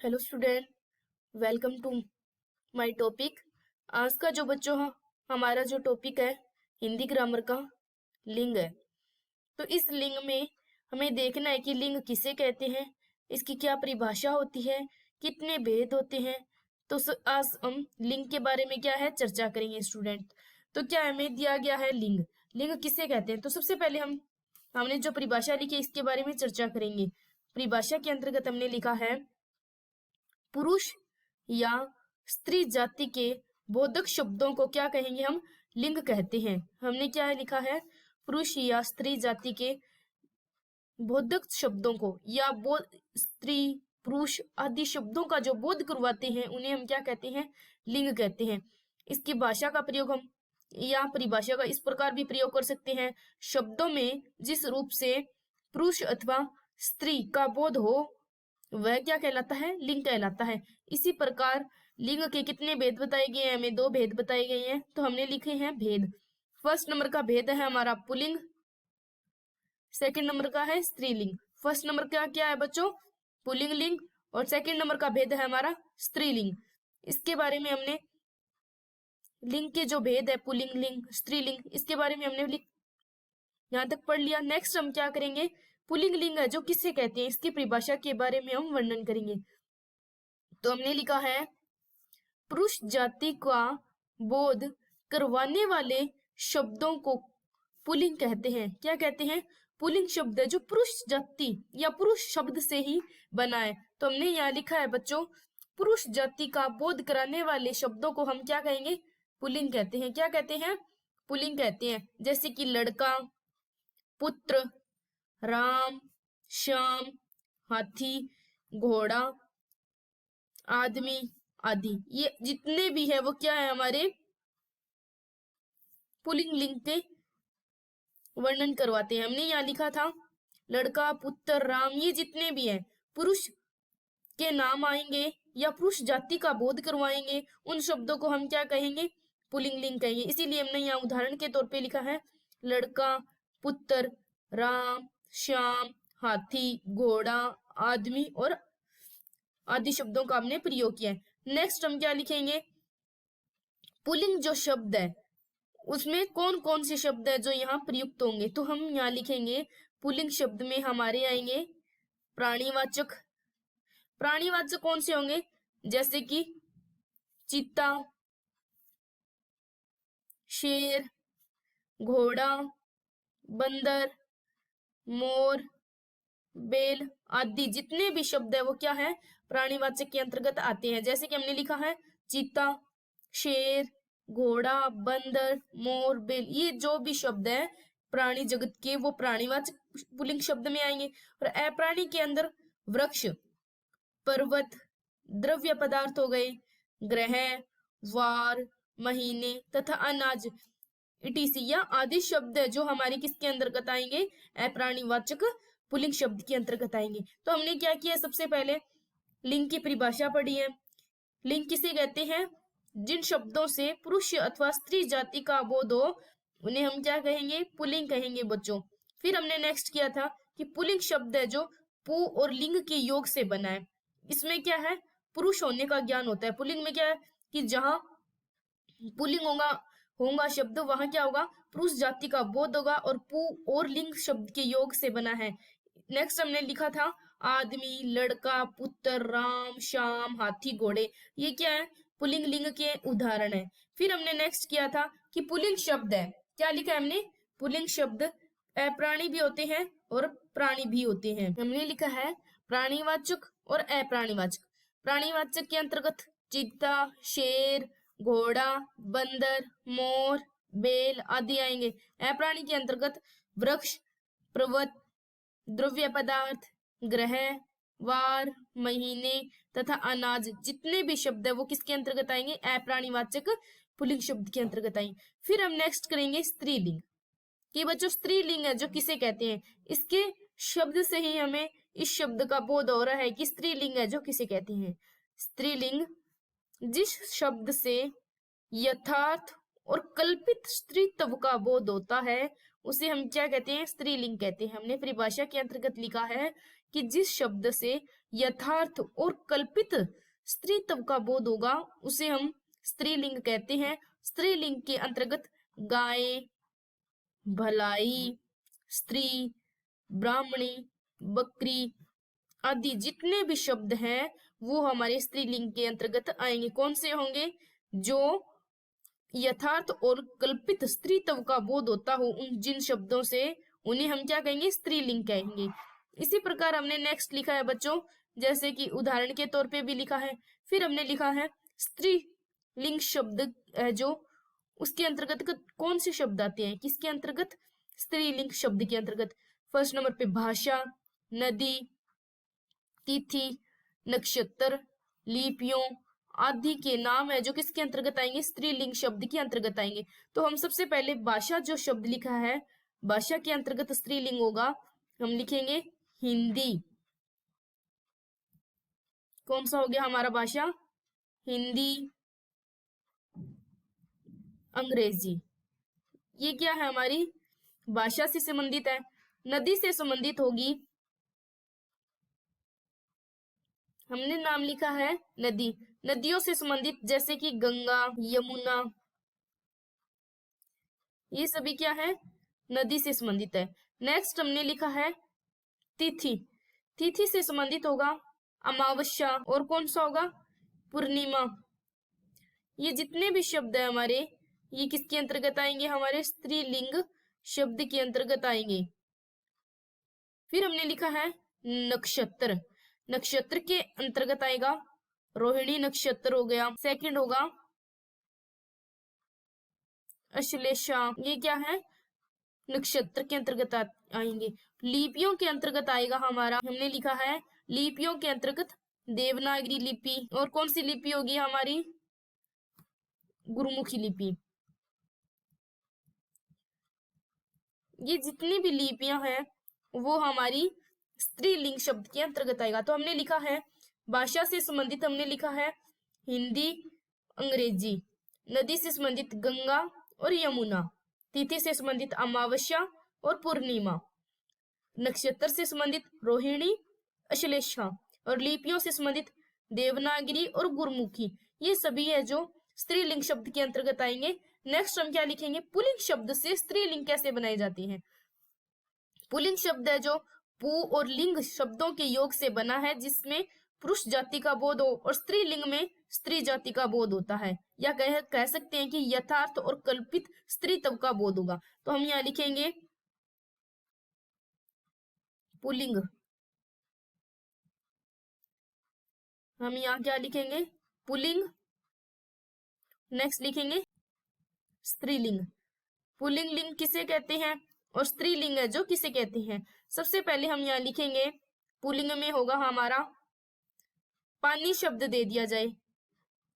Hello student, welcome to my topic. आज का जो बच्चों हमारा जो टॉपिक है हिंदी ग्रामर का लिंग है। तो इस लिंग में हमें देखना है कि लिंग किसे कहते हैं, इसकी क्या परिभाषा होती है, कितने भेद होते हैं। तो आज हम लिंग के बारे में क्या है चर्चा करेंगे स्टूडेंट। तो क्या हमें दिया गया है लिंग, लिंग किसे कहते हैं। तो सबसे पहले हमने जो परिभाषा लिखी है इसके बारे में चर्चा करेंगे। परिभाषा के अंतर्गत हमने लिखा है पुरुष या स्त्री जाति के बोधक शब्दों को क्या कहेंगे, हम लिंग कहते हैं। हमने क्या लिखा है, पुरुष या स्त्री जाति के बोधक शब्दों को या बोध स्त्री पुरुष आदि शब्दों का जो बोध करवाते हैं उन्हें हम क्या कहते हैं, लिंग कहते हैं। इसकी भाषा का प्रयोग हम या परिभाषा का इस प्रकार भी प्रयोग कर सकते हैं, शब्दों में जिस रूप से पुरुष अथवा स्त्री का बोध हो वह क्या कहलाता है, लिंग कहलाता है। इसी प्रकार लिंग के कितने भेद बताए गए हैं, हमें 2 भेद बताए गए हैं। तो हमने लिखे हैं भेद। फर्स्ट नंबर का भेद है हमारा पुल्लिंग, सेकंड नंबर का है स्त्रीलिंग। फर्स्ट नंबर का क्या है बच्चों, पुल्लिंग लिंग, और सेकंड नंबर का भेद है हमारा स्त्रीलिंग। इसके बारे में हमने लिंग के जो भेद है पुल्लिंग लिंग स्त्रीलिंग, इसके बारे में हमने यहाँ तक पढ़ लिया। नेक्स्ट हम क्या करेंगे, पुल्लिंग लिंग है जो किसे कहते हैं इसकी परिभाषा के बारे में हम वर्णन करेंगे। तो हमने लिखा है पुरुष जाति का बोध करवाने वाले शब्दों को पुल्लिंग कहते हैं। क्या कहते हैं, पुल्लिंग शब्द है जो पुरुष जाति या पुरुष शब्द से ही बना है। तो हमने यहाँ लिखा है बच्चों, पुरुष जाति का बोध कराने वाले शब्दों को हम क्या कहेंगे, पुल्लिंग कहते हैं। क्या कहते हैं, पुल्लिंग कहते हैं। जैसे कि लड़का, पुत्र, राम, श्याम, हाथी, घोड़ा, आदमी आदि, ये जितने भी है वो क्या है, हमारे पुल्लिंग लिंग के वर्णन करवाते हैं। हमने यहाँ लिखा था लड़का, पुत्र, राम, ये जितने भी हैं पुरुष के नाम आएंगे या पुरुष जाति का बोध करवाएंगे, उन शब्दों को हम क्या कहेंगे, पुल्लिंग लिंग कहेंगे। इसीलिए हमने यहाँ उदाहरण के तौर पे लिखा है लड़का, पुत्र, राम, श्याम, हाथी, घोड़ा, आदमी और आदि शब्दों का हमने प्रयोग किया है। नेक्स्ट हम क्या लिखेंगे, पुल्लिंग जो शब्द है उसमें कौन कौन से शब्द है जो यहाँ प्रयुक्त होंगे। तो हम यहाँ लिखेंगे पुल्लिंग शब्द में हमारे आएंगे प्राणीवाचक। प्राणीवाचक कौन से होंगे, जैसे कि चीता, शेर, घोड़ा, बंदर, मोर, बेल आदि जितने भी शब्द है वो क्या है, प्राणीवाचक के अंतर्गत आते हैं। जैसे कि हमने लिखा है चीता, शेर, घोड़ा, बंदर, मोर, बेल, ये जो भी शब्द है प्राणी जगत के वो प्राणीवाचक पुल्लिंग शब्द में आएंगे। और अप्राणी के अंदर वृक्ष, पर्वत, द्रव्य पदार्थ हो गए, ग्रह, वार, महीने तथा अनाज इटीसी या आदि शब्द है जो हमारे किसके अंतर्गत आएंगे, अप्राणीवाचक पुल्लिंग शब्द के अंतर्गत आएंगे। तो हमने क्या किया, सबसे पहले लिंग की परिभाषा पढ़ी है। लिंग किसे कहते हैं, जिन शब्दों से पुरुष अथवा स्त्री जाति का बोध हो उन्हें हम क्या कहेंगे, पुल्लिंग कहेंगे बच्चों। फिर हमने नेक्स्ट किया था कि पुल्लिंग शब्द है जो पु और लिंग के योग से बना है। इसमें क्या है, पुरुष होने का ज्ञान होता है। पुल्लिंग में क्या है कि जहां पुल्लिंग होगा शब्द वहां क्या होगा, पुरुष जाति का बोध होगा और पु और लिंग शब्द के योग से बना है। नेक्स्ट हमने लिखा था आदमी, लड़का, पुत्र, राम, श्याम, हाथी, घोड़े, ये क्या है, पुल्लिंग लिंग के उदाहरण है। फिर हमने नेक्स्ट किया था कि पुल्लिंग शब्द है, क्या लिखा है हमने, पुल्लिंग शब्द अप्राणी भी होते हैं और प्राणी भी होते हैं। हमने लिखा है प्राणीवाचक और अप्राणीवाचक। प्राणीवाचक के अंतर्गत चीता, शेर, घोड़ा, बंदर, मोर, बेल आदि आएंगे। अप्राणी के अंतर्गत वृक्ष, पर्वत, द्रव्य पदार्थ, ग्रह, वार, महीने तथा अनाज जितने भी शब्द है वो किसके अंतर्गत आएंगे, अप्राणीवाचक पुल्लिंग शब्द के अंतर्गत आएंगे। फिर हम नेक्स्ट करेंगे स्त्रीलिंग कि बच्चों स्त्रीलिंग है जो किसे कहते हैं। इसके शब्द से ही हमें इस शब्द का बोध हो रहा है कि स्त्रीलिंग है जो किसे कहते हैं। स्त्रीलिंग जिस शब्द से यथार्थ और कल्पित स्त्रीत्व का बोध होता है उसे हम क्या कहते हैं, स्त्रीलिंग कहते हैं। हमने परिभाषा के अंतर्गत लिखा है कि जिस शब्द से यथार्थ और कल्पित स्त्रीत्व का बोध होगा उसे हम स्त्रीलिंग कहते हैं। स्त्रीलिंग के अंतर्गत गाय, भलाई, स्त्री, ब्राह्मणी, बकरी आदि जितने भी शब्द हैं वो हमारे स्त्रीलिंग के अंतर्गत आएंगे। कौन से होंगे? जो यथार्थ और कल्पित स्त्रीत्व का बोध होता हो उन जिन शब्दों से उन्हें हम क्या कहेंगे? स्त्रीलिंग कहेंगे। इसी प्रकार हमने नेक्स्ट लिखा है बच्चों, जैसे कि उदाहरण के तौर पे भी लिखा है। फिर हमने लिखा है स्त्रीलिंग शब्द जो उसके अंतर्गत कौन से शब्द आते हैं? किसके अंतर्गत? स्त्रीलिंग शब्द के अंतर्गत। फर्स्ट नंबर पे भाषा, नदी, तिथि, नक्षत्र, लिपियों आदि के नाम है जो किसके अंतर्गत आएंगे? स्त्रीलिंग शब्द के अंतर्गत आएंगे। तो हम सबसे पहले भाषा जो शब्द लिखा है, भाषा के अंतर्गत स्त्रीलिंग होगा, हम लिखेंगे हिंदी। कौन सा हो गया हमारा भाषा? हिंदी, अंग्रेजी। ये क्या है? हमारी भाषा से संबंधित है। नदी से संबंधित होगी, हमने नाम लिखा है नदी। नदियों से संबंधित जैसे कि गंगा, यमुना, ये सभी क्या है? नदी से संबंधित है। नेक्स्ट हमने लिखा है तिथि। तिथि से संबंधित होगा अमावस्या और कौन सा होगा? पूर्णिमा। ये जितने भी शब्द है हमारे ये किसके अंतर्गत आएंगे? हमारे स्त्रीलिंग शब्द के अंतर्गत आएंगे। फिर हमने लिखा है नक्षत्र। नक्षत्र के अंतर्गत आएगा रोहिणी नक्षत्र हो गया। सेकंड होगा अश्लेषा, ये क्या है? नक्षत्र के अंतर्गत आएंगे। लिपियों के अंतर्गत आएगा हमारा, हमने लिखा है लिपियों के अंतर्गत देवनागरी लिपि और कौन सी लिपि होगी हमारी? गुरुमुखी लिपि। ये जितनी भी लिपियां हैं वो हमारी स्त्रीलिंग शब्द के अंतर्गत आएगा। तो हमने लिखा है भाषा से संबंधित, हमने लिखा है हिंदी, अंग्रेजी। नदी से संबंधित गंगा और यमुना। तिथि से संबंधित अमावस्या और पूर्णिमा। नक्षत्र से संबंधित रोहिणी, अश्लेषा और लिपियों से संबंधित देवनागरी और गुरुमुखी। ये सभी है जो स्त्रीलिंग शब्द के अंतर्गत आएंगे। नेक्स्ट हम क्या लिखेंगे? पुल्लिंग शब्द से स्त्रीलिंग कैसे बनाई जाती है? पुल्लिंग शब्द है जो पु और लिंग शब्दों के योग से बना है जिसमें पुरुष जाति का बोध हो और स्त्रीलिंग में स्त्री जाति का बोध होता है, या कह सकते हैं कि यथार्थ और कल्पित स्त्रीत्व का बोध होगा। तो हम यहाँ लिखेंगे पुल्लिंग। हम यहाँ क्या लिखेंगे? पुल्लिंग। नेक्स्ट लिखेंगे स्त्रीलिंग। पुल्लिंग लिंग किसे कहते हैं और स्त्रीलिंग है जो किसे कहते हैं? सबसे पहले हम यहाँ लिखेंगे पुल्लिंग में होगा हमारा पानी शब्द दे दिया जाए।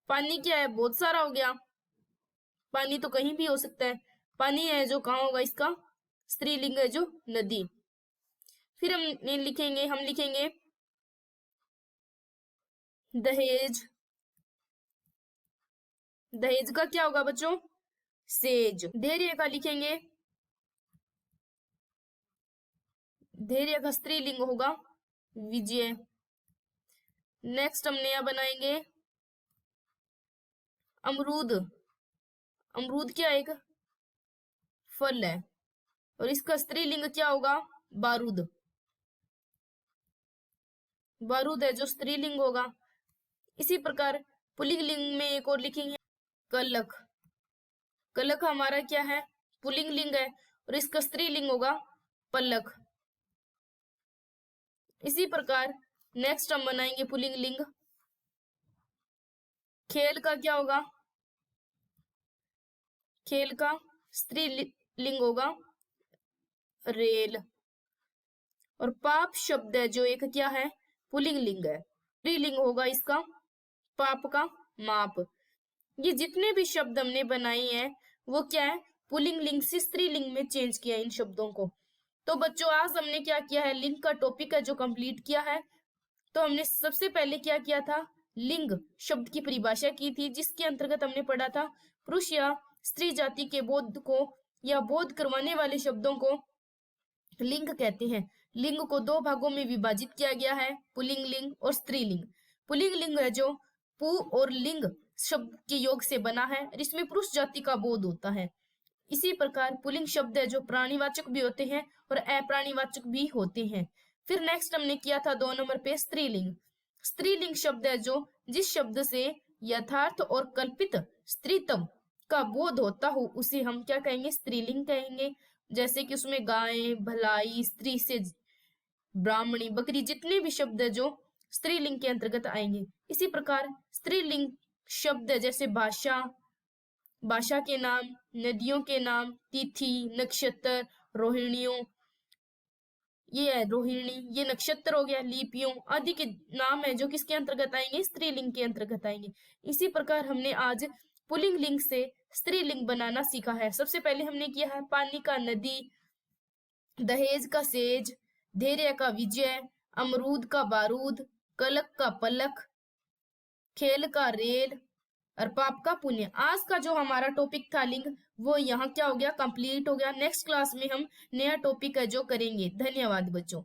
पानी क्या है? बहुत सारा हो गया। पानी तो कहीं भी हो सकता है। पानी है जो कहाँ होगा? इसका स्त्रीलिंग है जो नदी। फिर हम लिखेंगे दहेज। दहेज का क्या होगा बच्चों? सेज। धैर्य का लिखेंगे, धैर्य का स्त्रीलिंग होगा विजय। नेक्स्ट हम नया बनाएंगे अमरूद। अमरूद क्या एक फल है और इसका स्त्रीलिंग क्या होगा? बारूद। बारूद है जो स्त्रीलिंग होगा। इसी प्रकार पुल्लिंग लिंग में एक और लिखेंगे कलक। कलक हमारा क्या है? पुल्लिंग लिंग है और इसका स्त्रीलिंग होगा पलक। इसी प्रकार नेक्स्ट हम बनाएंगे पुल्लिंग लिंग। खेल का क्या होगा? खेल का स्त्रीलिंग होगा रेल। और पाप शब्द है जो एक क्या है? पुल्लिंग लिंग है। स्त्रीलिंग होगा इसका पाप का माप। ये जितने भी शब्द हमने बनाए हैं वो क्या है? पुल्लिंग लिंग से स्त्रीलिंग में चेंज किया इन शब्दों को। तो बच्चों आज हमने क्या किया है? लिंग का टॉपिक है जो कंप्लीट किया है। तो हमने सबसे पहले क्या किया था? लिंग शब्द की परिभाषा की थी जिसके अंतर्गत हमने पढ़ा था पुरुष या स्त्री जाति के बोध को या बोध करवाने वाले शब्दों को लिंग कहते हैं। लिंग को दो भागों में विभाजित किया गया है, पुल्लिंग लिंग और स्त्रीलिंग। पुल्लिंग लिंग है जो पु और लिंग शब्द के योग से बना है और इसमें पुरुष जाति का बोध होता है। इसी प्रकार पुल्लिंग शब्द है जो प्राणीवाचक भी होते हैं और अप्राणीवाचक भी होते हैं। फिर नेक्स्ट हमने किया था 2 नंबर पे स्त्रीलिंग। स्त्रीलिंग शब्द है जो जिस शब्द से यथार्थ और कल्पित स्त्रीत्व का बोध होता हो उसे हम क्या कहेंगे, स्त्रीलिंग कहेंगे। जैसे कि उसमें गाय, भलाई, स्त्री से ब्राह्मणी, बकरी, जितने भी शब्द है जो स्त्रीलिंग के अंतर्गत आएंगे। इसी प्रकार स्त्रीलिंग शब्द है जैसे भाषा, भाषा के नाम, नदियों के नाम, तिथि, नक्षत्र, रोहिणियों, ये है रोहिणी, ये नक्षत्र हो गया, लिपियों आदि के नाम है जो किसके अंतर्गत आएंगे, स्त्रीलिंग के अंतर्गत आएंगे। इसी प्रकार हमने आज पुल्लिंग लिंग से स्त्रीलिंग बनाना सीखा है। सबसे पहले हमने किया है पानी का नदी, दहेज का सेज, धैर्य का विजय, अमरूद का बारूद, कलक का पलक, खेल का रेल और पाप का पुण्य। आज का जो हमारा टॉपिक था लिंग वो यहाँ क्या हो गया, कंप्लीट हो गया। नेक्स्ट क्लास में हम नया टॉपिक है जो करेंगे। धन्यवाद बच्चों।